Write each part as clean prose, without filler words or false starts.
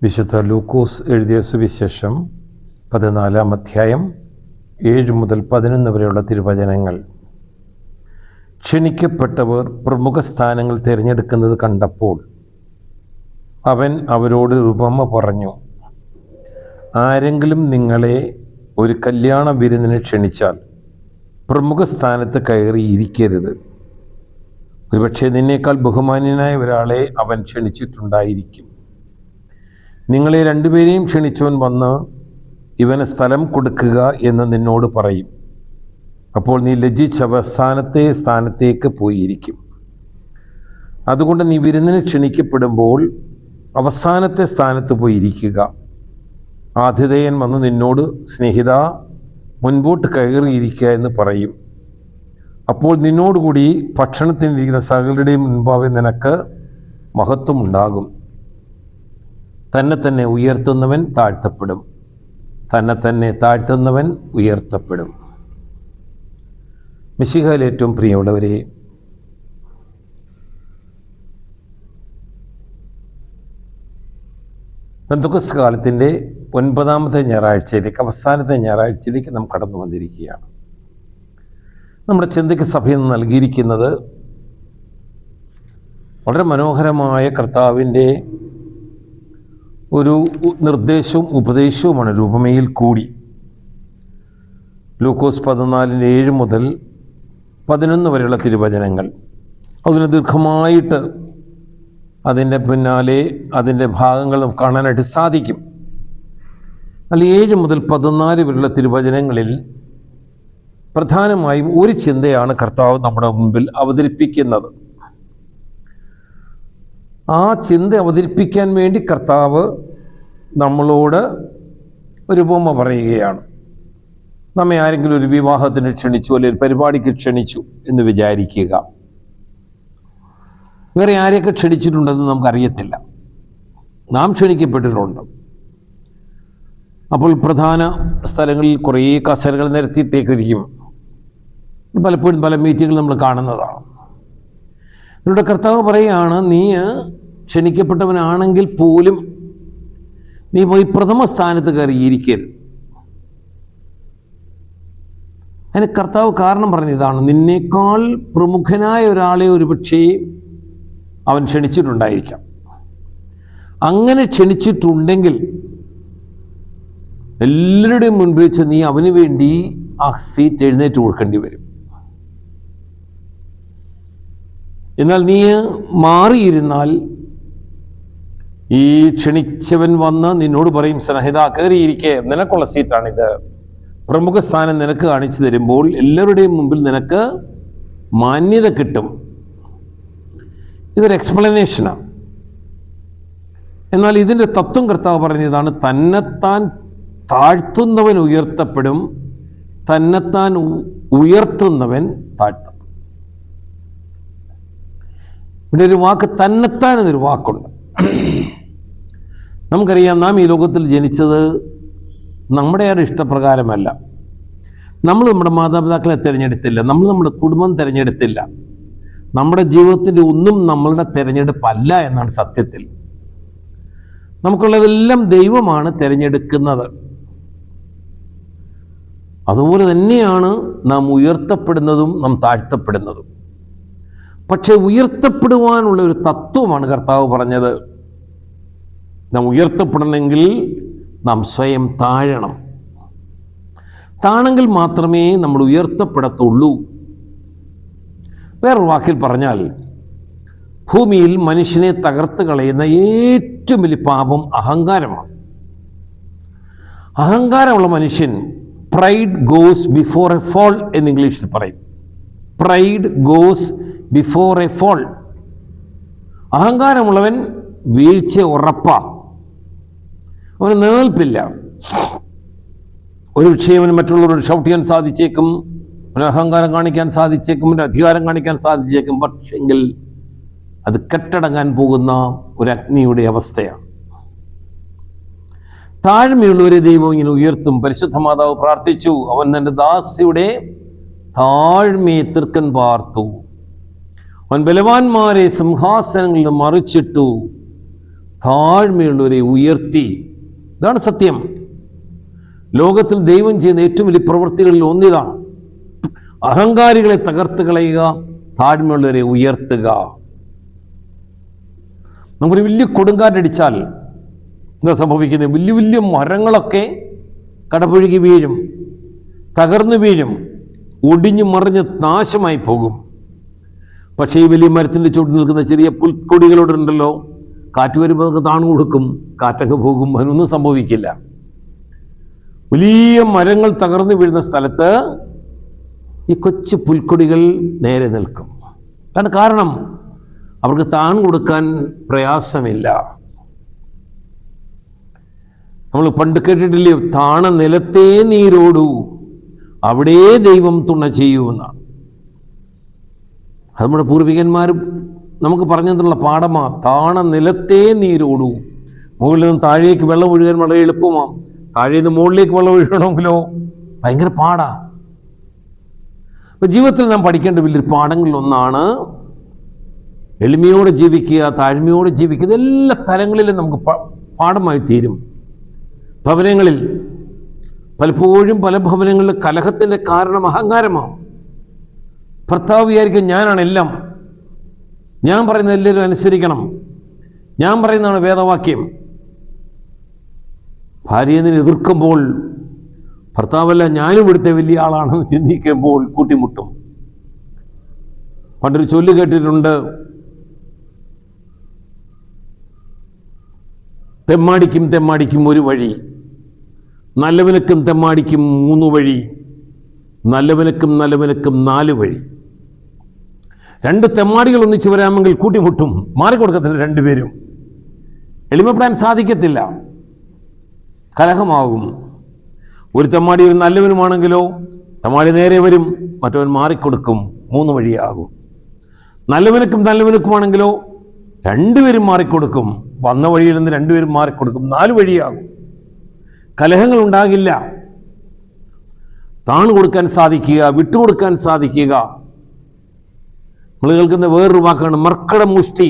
വിശുദ്ധ ലൂക്കോസ് എഴുതിയ സുവിശേഷം 14-ാം അധ്യായം 7 മുതൽ 11 വരെയുള്ള തിരുവചനങ്ങൾ. ക്ഷണിക്കപ്പെട്ടവർ പ്രമുഖ സ്ഥാനങ്ങൾ തിരഞ്ഞെടുക്കുന്നത് കണ്ടപ്പോൾ അവൻ അവരോട് ഉപമ പറഞ്ഞു. ആരെങ്കിലും നിങ്ങളെ ഒരു കല്യാണ വിരുന്നിന് ക്ഷണിച്ചാൽ പ്രമുഖ സ്ഥാനത്ത് കയറിയിരിക്കരുത്. ഒരുപക്ഷെ നിന്നേക്കാൾ ബഹുമാന്യനായ ഒരാളെ അവൻ ക്ഷണിച്ചിട്ടുണ്ടായിരിക്കും. നിങ്ങളെ രണ്ടുപേരെയും ക്ഷണിച്ചവൻ വന്ന് ഇവന് സ്ഥലം കൊടുക്കുക എന്ന് നിന്നോട് പറയും. അപ്പോൾ നീ ലജ്ജിച്ച് അവസാനത്തെ സ്ഥാനത്തേക്ക് പോയിരിക്കും. അതുകൊണ്ട് നീ വിരുന്നിന് ക്ഷണിക്കപ്പെടുമ്പോൾ അവസാനത്തെ സ്ഥാനത്ത് പോയിരിക്കുക. ആതിഥേയൻ വന്ന് നിന്നോട് സ്നേഹിത മുൻപോട്ട് കയറിയിരിക്കുക എന്ന് പറയും. അപ്പോൾ നിന്നോടുകൂടി ഭക്ഷണത്തിനിരിക്കുന്ന സകലരുടെയും മുൻപാകെ നിനക്ക് മഹത്വമുണ്ടാകും. തന്നെ ഉയർത്തുന്നവൻ താഴ്ത്തപ്പെടും, തന്നെ താഴ്ത്തുന്നവൻ ഉയർത്തപ്പെടും. മിശിഹായിൽ ഏറ്റവും പ്രിയമുള്ളവരെ, പെന്തക്കോസ്ത് കാലത്തിൻ്റെ 9ാമത്തെ ഞായറാഴ്ചയിലേക്ക്, അവസാനത്തെ ഞായറാഴ്ചയിലേക്ക് നാം കടന്നു വന്നിരിക്കുകയാണ്. നമ്മുടെ ചിന്തയ്ക്ക് സഭയിൽ നിന്ന് നൽകിയിരിക്കുന്നത് വളരെ മനോഹരമായ കർത്താവിൻ്റെ ഒരു നിർദ്ദേശവും ഉപദേശവുമാണ്, രൂപമയിൽ കൂടി. ലൂക്കോസ് 14:7 മുതൽ 11 വരെയുള്ള തിരുവചനങ്ങൾ. അതിന് ദീർഘമായിട്ട് അതിൻ്റെ പിന്നാലെ അതിൻ്റെ ഭാഗങ്ങൾ നമുക്ക് കാണാനായിട്ട് സാധിക്കും. എന്നാൽ 7 മുതൽ 14 വരെയുള്ള തിരുവചനങ്ങളിൽ പ്രധാനമായും ഒരു ചിന്തയാണ് കർത്താവ് നമ്മുടെ മുമ്പിൽ അവതരിപ്പിക്കുന്നത്. ആ ചിന്ത അവതരിപ്പിക്കാൻ വേണ്ടി കർത്താവ് നമ്മളോട് ഒരു ഉപമ പറയുകയാണ്. നമ്മെ ആരെങ്കിലും ഒരു വിവാഹത്തിന് ക്ഷണിച്ചു, അല്ലെങ്കിൽ പരിപാടിക്ക് ക്ഷണിച്ചു എന്ന് വിചാരിക്കുക. വേറെ ആരെയൊക്കെ ക്ഷണിച്ചിട്ടുണ്ടെന്ന് നമുക്കറിയത്തില്ല. നാം ക്ഷണിക്കപ്പെട്ടിട്ടുണ്ട്. അപ്പോൾ പ്രധാന സ്ഥലങ്ങളിൽ കുറേ കസേരകൾ നിരത്തിയിട്ടേക്കിരിക്കും. പലപ്പോഴും പല മീറ്റിങ്ങുകൾ നമ്മൾ കാണുന്നതാണ്. ഇവിടെ കർത്താവ് പറയുകയാണ്, നീ ക്ഷണിക്കപ്പെട്ടവനാണെങ്കിൽ പോലും നീ പോയി പ്രഥമ സ്ഥാനത്ത് കയറിയിരിക്കരുത്. അതിന് കർത്താവ് കാരണം പറഞ്ഞതാണ്, നിന്നേക്കാൾ പ്രമുഖനായ ഒരാളെ ഒരുപക്ഷേ അവൻ ക്ഷണിച്ചിട്ടുണ്ടായിരിക്കാം. അങ്ങനെ ക്ഷണിച്ചിട്ടുണ്ടെങ്കിൽ എല്ലാവരുടെയും മുൻപിൽ വെച്ച് നീ അവന് വേണ്ടി ആ സീറ്റ് എഴുന്നേറ്റ് കൊടുക്കേണ്ടി വരും. എന്നാൽ നീ മാറിയിരുന്നാൽ ഈ ക്ഷണിച്ചവൻ വന്ന് നിന്നോട് പറയും, സ്നേഹിത കയറിയിരിക്കെ, നിനക്കുള്ള സീറ്റാണിത്, പ്രമുഖ സ്ഥാനം നിനക്ക് കാണിച്ചു തരുമ്പോൾ എല്ലാവരുടെയും മുമ്പിൽ നിനക്ക് മാന്യത കിട്ടും. ഇതൊരു എക്സ്പ്ലനേഷനാണ്. എന്നാൽ ഇതിൻ്റെ തത്വം കർത്താവ് പറഞ്ഞതാണ്, തന്നെത്താൻ താഴ്ത്തുന്നവൻ ഉയർത്തപ്പെടും, തന്നെത്താൻ ഉയർത്തുന്നവൻ താഴ്ത്തപ്പെടും. ഇവിടെ ഒരു വാക്ക് തന്നെത്താൻ എന്നൊരു വാക്കുണ്ട്. നമുക്കറിയാം, നാം ഈ ലോകത്തിൽ ജനിച്ചത് നമ്മുടെ ആരുടെ ഇഷ്ടപ്രകാരമല്ല. നമ്മൾ നമ്മുടെ മാതാപിതാക്കളെ തിരഞ്ഞെടുത്തില്ല, നമ്മൾ നമ്മുടെ കുടുംബം തിരഞ്ഞെടുത്തില്ല. നമ്മുടെ ജീവിതത്തിൻ്റെ ഒന്നും നമ്മളുടെ തിരഞ്ഞെടുപ്പല്ല എന്നാണ് സത്യത്തിൽ. നമുക്കുള്ളതെല്ലാം ദൈവമാണ് തിരഞ്ഞെടുക്കുന്നത്. അതുപോലെ തന്നെയാണ് നാം ഉയർത്തപ്പെടുന്നതും നാം താഴ്ത്തപ്പെടുന്നതും. പക്ഷെ ഉയർത്തപ്പെടുവാനുള്ള ഒരു തത്വമാണ് കർത്താവ് പറഞ്ഞത്. നാം ഉയർത്തപ്പെടണമെങ്കിൽ നാം സ്വയം താഴണം. താണെങ്കിൽ മാത്രമേ നമ്മൾ ഉയർത്തപ്പെടത്തുള്ളൂ. വേറൊരു വാക്കിൽ പറഞ്ഞാൽ, ഭൂമിയിൽ മനുഷ്യനെ തകർത്ത് കളയുന്ന ഏറ്റവും വലിയ പാപം അഹങ്കാരമാണ്. അഹങ്കാരമുള്ള മനുഷ്യൻ pride goes before a fall എന്ന് ഇംഗ്ലീഷിൽ പറയും. Pride goes before a fall. അഹങ്കാരമുള്ളവൻ വീഴ്ച ഉറപ്പാ, അവന് നിലനിൽപ്പില്ല. ഒരു വിഷയം മറ്റുള്ളവരോട് ഷൗട്ട് ചെയ്യാൻ സാധിച്ചേക്കും, അവന് അഹങ്കാരം കാണിക്കാൻ സാധിച്ചേക്കും, അവൻ്റെ അധികാരം കാണിക്കാൻ സാധിച്ചേക്കും. പക്ഷെങ്കിൽ അത് കെട്ടടങ്ങാൻ പോകുന്ന ഒരു അഗ്നിയുടെ അവസ്ഥയാണ്. താഴ്മയുള്ളവരെ ദൈവം ഇങ്ങനെ ഉയർത്തും. പരിശുദ്ധ മാതാവ് പ്രാർത്ഥിച്ചു, അവൻ തൻ്റെ ദാസിയുടെ താഴ്മയെ തൃക്കൻ പാർത്തു. അവൻ ബലവാന്മാരെ സിംഹാസനങ്ങളിൽ മറിച്ചിട്ടു, താഴ്മയുള്ളവരെ ഉയർത്തി. ഇതാണ് സത്യം. ലോകത്തിൽ ദൈവം ചെയ്യുന്ന ഏറ്റവും വലിയ പ്രവൃത്തികളിൽ ഒന്നിതാണ്. അഹങ്കാരികളെ തകർത്ത് കളയുക, താഴ്മയുള്ളവരെ ഉയർത്തുക. നമുക്കൊരു വലിയ കൊടുങ്കാറ്റടിച്ചാൽ എന്താ സംഭവിക്കുന്നത്? വലിയ വലിയ മരങ്ങളൊക്കെ കടപുഴകി വീഴും, തകർന്നു വീഴും, ഒടിഞ്ഞു മറിഞ്ഞ് നാശമായി പോകും. പക്ഷേ ഈ വലിയ മരത്തിൻ്റെ ചുവട്ടിൽ നിൽക്കുന്ന ചെറിയ പുൽക്കൊടികളോടുണ്ടല്ലോ, കാറ്റ് വരുമ്പോൾ നമുക്ക് താണു കൊടുക്കും, കാറ്റങ്ങ് പോകും, അതിനൊന്നും സംഭവിക്കില്ല. വലിയ മരങ്ങൾ തകർന്നു വീഴുന്ന സ്ഥലത്ത് ഈ കൊച്ചു പുൽക്കൊടികൾ നേരെ നിൽക്കും. അതാണ് കാരണം. അവർക്ക് താണു കൊടുക്കാൻ പ്രയാസമില്ല. നമ്മൾ പണ്ട് കേട്ടിട്ടില്ലേ, താണ നിലത്തേ നീരോടൂ, അവിടെ ദൈവം തുണ ചെയ്യുമെന്നാണ്. അത് നമ്മുടെ പൂർവികന്മാർ നമുക്ക് പറഞ്ഞു തന്നിട്ടുള്ള പാഠമാണ്. താണ നിലത്തേ നീരോടൂ. മുകളിൽ നിന്ന് താഴേക്ക് വെള്ളം ഒഴുകാൻ വളരെ എളുപ്പമാണ്. താഴെ നിന്ന് മുകളിലേക്ക് വെള്ളം ഒഴുകണമെങ്കിലോ ഭയങ്കര പാടാ. അപ്പൊ ജീവിതത്തിൽ നാം പഠിക്കേണ്ട വലിയൊരു പാഠങ്ങളിലൊന്നാണ് എളിമയോടെ ജീവിക്കുക, താഴ്മയോടെ ജീവിക്കുക. ഇതെല്ലാ തലങ്ങളിലും നമുക്ക് പാഠമായി തീരും. ഭവനങ്ങളിൽ പലപ്പോഴും പല ഭവനങ്ങളിലും കലഹത്തിൻ്റെ കാരണം അഹങ്കാരമാണ്. ഭർത്താവ് വിചാരിക്കും ഞാനാണ് എല്ലാം, ഞാൻ പറയുന്നത് എല്ലാവരും അനുസരിക്കണം, ഞാൻ പറയുന്നതാണ് വേദവാക്യം. ഭാര്യയെ എതിർക്കുമ്പോൾ ഭർത്താവല്ല ഞാനും ഇവിടുത്തെ വലിയ ആളാണെന്ന് ചിന്തിക്കുമ്പോൾ കൂട്ടിമുട്ടും. പണ്ടൊരു ചൊല്ല് കേട്ടിട്ടുണ്ട്, തെമ്മാടിക്കും തെമ്മാടിക്കും ഒരു വഴി, നല്ലവനക്കും തെമ്മാടിക്കും 3 വഴി, നല്ലവനക്കും നല്ലവനക്കും 4 വഴി. 2 തെമ്മാടികൾ ഒന്നിച്ചു വരാമെങ്കിൽ കൂട്ടിമുട്ടും, മാറിക്കൊടുക്കത്തില്ല രണ്ടുപേരും. എളിമപ്പെടാൻ സാധിക്കത്തില്ല, കലഹമാകും. ഒരു തെമ്മാടി ഒരു നല്ലവനുമാണെങ്കിലോ തെമ്മാടി നേരെ വരും, മറ്റവൻ മാറിക്കൊടുക്കും, 3 വഴിയാകും. നല്ലവനക്കും നല്ലവനക്കുമാണെങ്കിലോ രണ്ടുപേരും മാറിക്കൊടുക്കും, വന്ന വഴിയിൽ നിന്ന് രണ്ടുപേരും മാറിക്കൊടുക്കും, 4 വഴിയാകും. കലഹങ്ങൾ ഉണ്ടാകില്ല. താണു കൊടുക്കാൻ സാധിക്കുക, വിട്ടുകൊടുക്കാൻ സാധിക്കുക. നമ്മൾ കേൾക്കുന്ന വേറൊരു വാക്കാണ് മർക്കട മുഷ്ടി.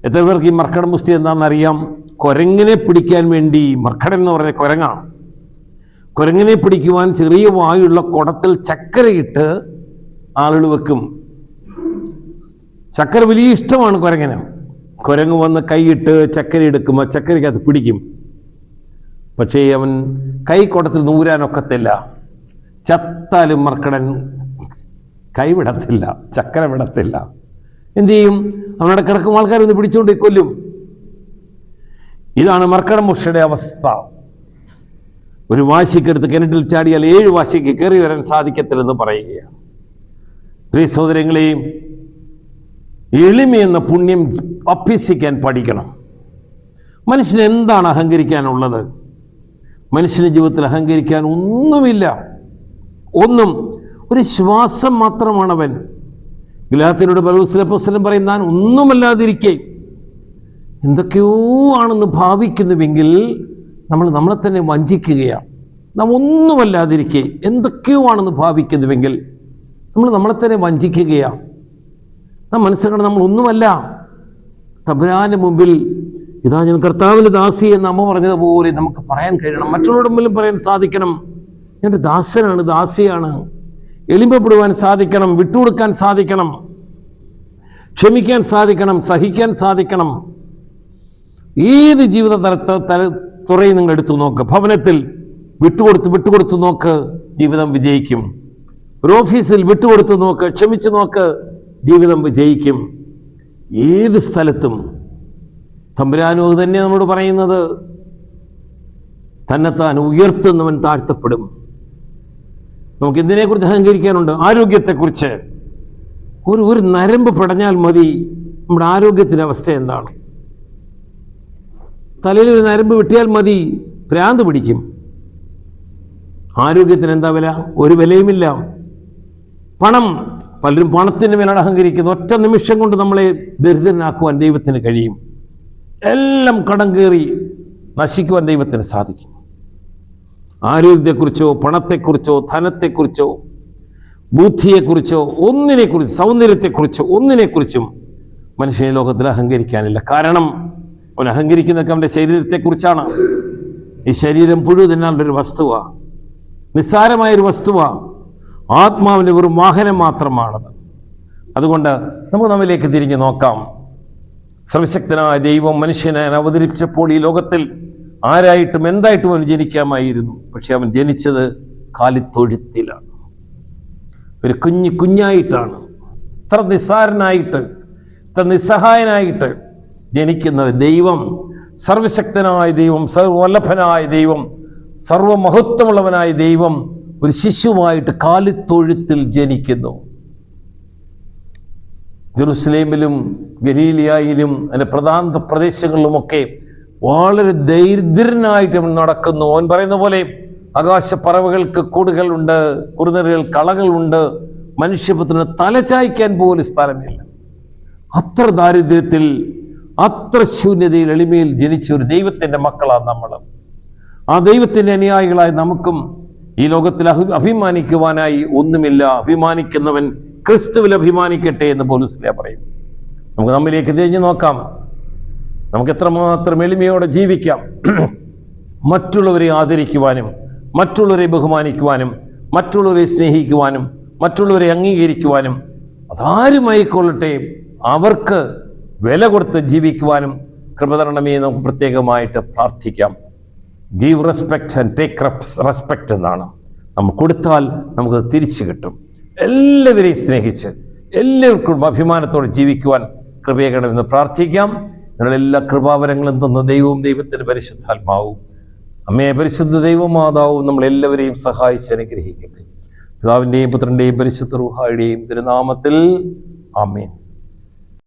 എത്ര പേർക്ക് ഈ മർക്കട മുഷ്ടി എന്താണെന്നറിയാം? കുരങ്ങിനെ പിടിക്കാൻ വേണ്ടി, മർക്കടൻ എന്ന് പറയുന്ന കുരങ്ങാണ്, കുരങ്ങിനെ പിടിക്കുവാൻ ചെറിയ വായുള്ള കുടത്തിൽ ചക്കരയിട്ട് ആളുകൾ വെക്കും. ചക്കര വലിയ ഇഷ്ടമാണ് കുരങ്ങിന്. കുരങ്ങ് വന്ന് കൈയിട്ട് ചക്കര എടുക്കുമ്പോൾ ചക്കരയ്ക്കകത്ത് പിടിക്കും. പക്ഷേ അവൻ കൈ കുടത്തിൽ നൂരാനൊക്കത്തില്ല. ചത്താലും മർക്കടൻ കൈ വിടത്തില്ല, ചക്കര വിടത്തില്ല. എന്തു ചെയ്യും? അവനവിടെ കിടക്കും ആൾക്കാരൊന്ന് പിടിച്ചുകൊണ്ട് കൊല്ലും. ഇതാണ് മർക്കട മുഷയുടെ അവസ്ഥ. ഒരു വാശിക്കെടുത്ത് കിണറ്റിൽ ചാടിയാൽ 7 വാശിക്ക് കയറി വരാൻ സാധിക്കത്തില്ലെന്ന് പറയുകയാണ്. പ്രിയ സഹോദരങ്ങളെയും എളിമയെന്ന പുണ്യം അഭ്യസിക്കാൻ പഠിക്കണം. മനുഷ്യന് എന്താണ് അഹങ്കരിക്കാനുള്ളത്? മനുഷ്യൻ്റെ ജീവിതത്തിൽ അഹങ്കരിക്കാൻ ഒന്നുമില്ല. ഒന്നും, ഒരു ശ്വാസം മാത്രമാണവൻ. ഗലാത്യരോട് പൗലോസ് പറയും, ഞാൻ ഒന്നുമല്ലാതിരിക്കെ എന്തൊക്കെയോ ആണെന്ന് ഭാവിക്കുന്നുവെങ്കിൽ നമ്മൾ നമ്മളെ തന്നെ വഞ്ചിക്കുകയാണ്. നാം ഒന്നുമല്ലാതിരിക്കെ എന്തൊക്കെയോ ആണെന്ന് ഭാവിക്കുന്നുവെങ്കിൽ നമ്മൾ നമ്മളെ തന്നെ വഞ്ചിക്കുകയാണ്. നാം മനസ്സിലാക്കണം, നമ്മൾ ഒന്നുമല്ല. തമ്പുരാന്റെ മുമ്പിൽ ഇതാ ഞാൻ കർത്താവിൻ്റെ ദാസി എന്ന് അമ്മ പറഞ്ഞതുപോലെ നമുക്ക് പറയാൻ കഴിയണം. മറ്റുള്ളവരുടെ മുമ്പിലും പറയാൻ സാധിക്കണം, ഞാൻ ദാസനാണ്, ദാസിയാണ്. എളിമപ്പെടുവാൻ സാധിക്കണം, വിട്ടുകൊടുക്കാൻ സാധിക്കണം, ക്ഷമിക്കാൻ സാധിക്കണം, സഹിക്കാൻ സാധിക്കണം. ഏത് ജീവിത തുറയും നിങ്ങൾ എടുത്തു നോക്ക്. ഭവനത്തിൽ വിട്ടുകൊടുത്ത് നോക്ക്, ജീവിതം വിജയിക്കും. ഒരു ഓഫീസിൽ വിട്ടുകൊടുത്ത് നോക്ക്, ക്ഷമിച്ചു നോക്ക്, ജീവിതം വിജയിക്കും. ഏത് സ്ഥലത്തും തമ്പുരാനോ തന്നെ നമ്മോട് പറയുന്നത്, തന്നെത്താൻ ഉയർത്തുന്നവൻ താഴ്ത്തപ്പെടും. നമുക്ക് എന്തിനെക്കുറിച്ച് അഹങ്കരിക്കാനുണ്ട്? ആരോഗ്യത്തെക്കുറിച്ച്. ഒരു നരമ്പ് പടഞ്ഞാൽ മതി നമ്മുടെ ആരോഗ്യത്തിൻ്റെ അവസ്ഥ എന്താണ്. തലയിൽ ഒരു നരമ്പ് വെട്ടിയാൽ മതി, ഭ്രാന്ത് പിടിക്കും. ആരോഗ്യത്തിന് എന്താ വില? ഒരു വിലയുമില്ല. പണം, പലരും പണത്തിൻ്റെ മേലാണ് അഹങ്കരിക്കുന്നത്. ഒറ്റ നിമിഷം കൊണ്ട് നമ്മളെ ദരിദ്രനാക്കുവാൻ ദൈവത്തിന് കഴിയും. എല്ലാം കടം കയറി നശിക്കുവാൻ ദൈവത്തിന് സാധിക്കും. ആരോഗ്യത്തെക്കുറിച്ചോ പണത്തെക്കുറിച്ചോ ധനത്തെക്കുറിച്ചോ ബുദ്ധിയെക്കുറിച്ചോ ഒന്നിനെക്കുറിച്ച്, സൗന്ദര്യത്തെക്കുറിച്ചോ ഒന്നിനെക്കുറിച്ചും മനുഷ്യനെ ലോകത്തിൽ അഹങ്കരിക്കാനില്ല. കാരണം അവൻ അഹങ്കരിക്കുന്നതൊക്കെ അവൻ്റെ ശരീരത്തെക്കുറിച്ചാണ്. ഈ ശരീരം പുഴു തിന്നാനുള്ളൊരു വസ്തുവാണ്, നിസ്സാരമായൊരു വസ്തുവാണ്. ആത്മാവിൻ്റെ വെറും വാഹനം മാത്രമാണത്. അതുകൊണ്ട് നമുക്ക് നമ്മിലേക്ക് തിരിഞ്ഞു നോക്കാം. സർവശക്തനായ ദൈവം മനുഷ്യനെ അവതരിപ്പിച്ചപ്പോൾ ഈ ലോകത്തിൽ ആരായിട്ടും എന്തായിട്ടും അവൻ ജനിക്കാമായിരുന്നു. പക്ഷെ അവൻ ജനിച്ചത് കാലിത്തൊഴുത്തിലാണ്, ഒരു കുഞ്ഞായിട്ടാണ്. ഇത്ര നിസ്സാരനായിട്ട്, ഇത്ര നിസ്സഹായനായിട്ട് ജനിക്കുന്ന ദൈവം, സർവശക്തനായ ദൈവം, സർവവല്ലഭനായ ദൈവം, സർവമഹത്വമുള്ളവനായ ദൈവം ഒരു ശിശുവായിട്ട് കാലിത്തൊഴുത്തിൽ ജനിക്കുന്നു. ജെറുസലേമിലും ഗലീലിയായിലും അതിൻ്റെ പ്രധാന പ്രദേശങ്ങളിലുമൊക്കെ വളരെ ദരിദ്രനായിട്ട് അവൻ നടക്കുന്നു. അവൻ പറയുന്ന പോലെ ആകാശപ്പറവകൾക്ക് കൂടുകളുണ്ട്, കുറുനരികൾ കളകളുണ്ട്, മനുഷ്യപുത്രന് തലചായ്ക്കാൻ പോലും സ്ഥലമില്ല. അത്ര ദാരിദ്ര്യത്തിൽ, അത്ര ശൂന്യതയിൽ, എളിമയിൽ ജനിച്ച ഒരു ദൈവത്തിൻ്റെ മക്കളാണ് നമ്മൾ. ആ ദൈവത്തിൻ്റെ അനുയായികളായി നമുക്കും ഈ ലോകത്തിൽ അഭിമാനിക്കുവാനായി ഒന്നുമില്ല. അഭിമാനിക്കുന്നവൻ ക്രിസ്തുവിൽ അഭിമാനിക്കട്ടെ എന്ന് പൗലോസ് പറയും. നമുക്ക് നമ്മിലേക്ക് തിരിഞ്ഞു നോക്കാം. നമുക്ക് എത്രമാത്രം എളിമയോടെ ജീവിക്കാം. മറ്റുള്ളവരെ ആദരിക്കുവാനും, മറ്റുള്ളവരെ ബഹുമാനിക്കുവാനും, മറ്റുള്ളവരെ സ്നേഹിക്കുവാനും, മറ്റുള്ളവരെ അംഗീകരിക്കുവാനും, അതാരുമായിക്കൊള്ളട്ടെ അവർക്ക് വില കൊടുത്ത് ജീവിക്കുവാനും കൃപ തരണമേ നമുക്ക് പ്രത്യേകമായിട്ട് പ്രാർത്ഥിക്കാം. Give respect and take respect എന്നാണ്. നമ്മൾ കൊടുത്താൽ നമുക്ക് തിരിച്ചു കിട്ടും. എല്ലാവരെയും സ്നേഹിച്ച് എല്ലാവർക്കും അഭിമാനത്തോടെ ജീവിക്കുവാൻ കൃപയേകണമെന്ന് പ്രാർത്ഥിക്കാം. നിങ്ങളെല്ലാ കൃപാവരങ്ങളും തന്ന ദൈവവും ദൈവത്തിൻ്റെ പരിശുദ്ധാത്മാവും അമ്മേ പരിശുദ്ധ ദൈവമാതാവും നമ്മളെല്ലാവരെയും സഹായിച്ച് അനുഗ്രഹിക്കട്ടെ. പിതാവിൻ്റെയും പുത്രൻ്റെയും പരിശുദ്ധ റൂഹായുടെയും തിരുനാമത്തിൽ ആമേൻ.